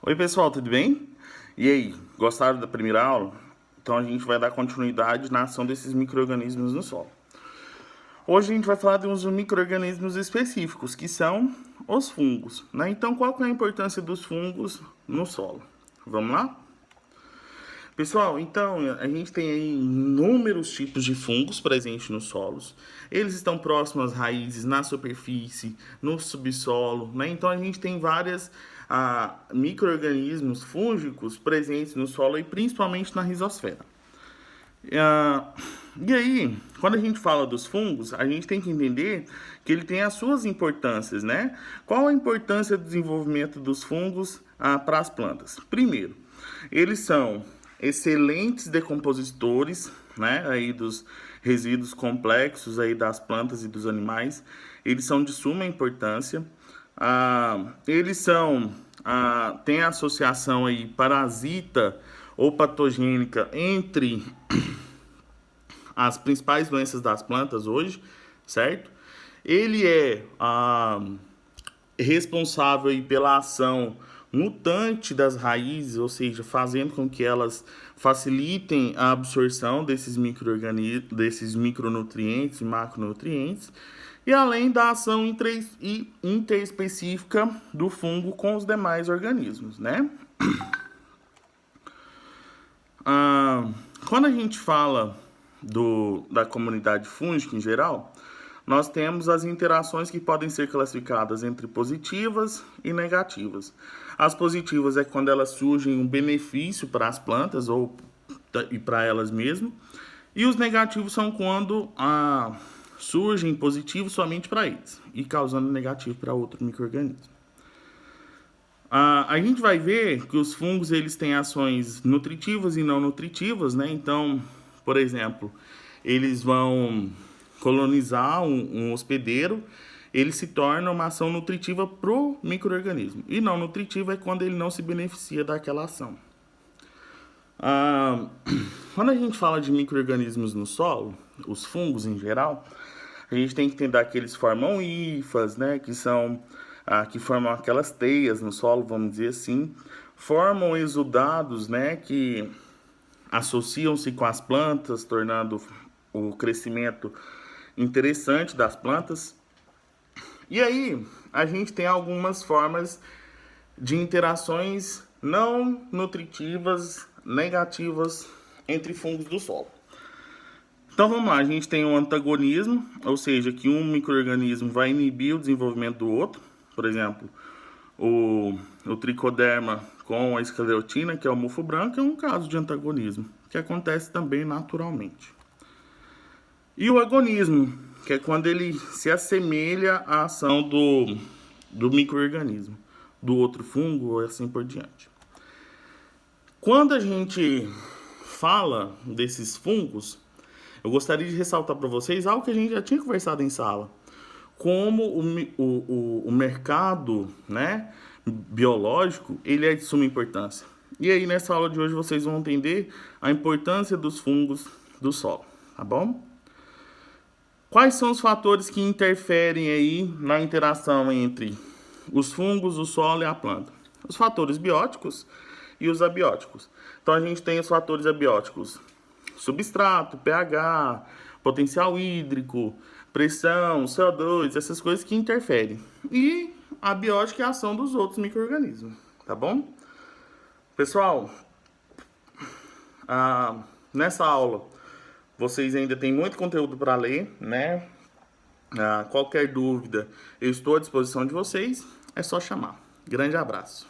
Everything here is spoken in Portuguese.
Oi pessoal, tudo bem? E aí, gostaram da primeira aula? Então a gente vai dar continuidade na ação desses micro-organismos no solo. Hoje a gente vai falar de uns micro-organismos específicos, que são os fungos, né? Então qual que é a importância dos fungos no solo? Vamos lá? Pessoal, então a gente tem aí inúmeros tipos de fungos presentes nos solos. Eles estão próximos às raízes, na superfície, no subsolo, né? Então a gente tem várias micro-organismos fúngicos presentes no solo e principalmente na rizosfera. E aí, quando a gente fala dos fungos, a gente tem que entender que ele tem as suas importâncias, né? Qual a importância do desenvolvimento dos fungos para as plantas? Primeiro, eles são excelentes decompositores, né, aí dos resíduos complexos aí das plantas e dos animais. Eles são de suma importância. Eles são têm associação aí parasita ou patogênica entre as principais doenças das plantas hoje, certo? Ele é responsável aí pela ação mutante das raízes, ou seja, fazendo com que elas facilitem a absorção desses micro-organismos, desses micronutrientes e macronutrientes, e além da ação interespecífica do fungo com os demais organismos, né? Quando a gente fala da comunidade fúngica em geral, nós temos as interações que podem ser classificadas entre positivas e negativas. As positivas é quando elas surgem um benefício para as plantas e para elas mesmas. E os negativos são quando surgem positivos somente para eles e causando negativo para outro micro-organismo. A gente vai ver que os fungos eles têm ações nutritivas e não nutritivas, né? Então, por exemplo, eles vão colonizar um hospedeiro, ele se torna uma ação nutritiva para o micro-organismo. E não nutritiva é quando ele não se beneficia daquela ação. Quando a gente fala de micro-organismos no solo, os fungos em geral, a gente tem que entender que eles formam hifas, né, que formam aquelas teias no solo, vamos dizer assim, formam exudados, né, que associam-se com as plantas, tornando o crescimento interessante das plantas. E aí, a gente tem algumas formas de interações não nutritivas, negativas, entre fungos do solo. Então vamos lá, a gente tem um antagonismo, ou seja, que um micro-organismo vai inibir o desenvolvimento do outro. Por exemplo, o tricoderma com a esclerotina, que é o mofo branco, é um caso de antagonismo, que acontece também naturalmente. E o agonismo, que é quando ele se assemelha à ação do micro-organismo, do outro fungo e assim por diante. Quando a gente fala desses fungos, eu gostaria de ressaltar para vocês algo que a gente já tinha conversado em sala. Como o mercado, né, biológico, ele é de suma importância. E aí, nessa aula de hoje, vocês vão entender a importância dos fungos do solo, tá bom? Quais são os fatores que interferem aí na interação entre os fungos, o solo e a planta? Os fatores bióticos e os abióticos. Então, a gente tem os fatores abióticos: substrato, pH, potencial hídrico, pressão, CO2, essas coisas que interferem. E a biótica é a ação dos outros micro-organismos, tá bom? Pessoal, nessa aula vocês ainda têm muito conteúdo para ler, né? Qualquer dúvida, eu estou à disposição de vocês, é só chamar. Grande abraço.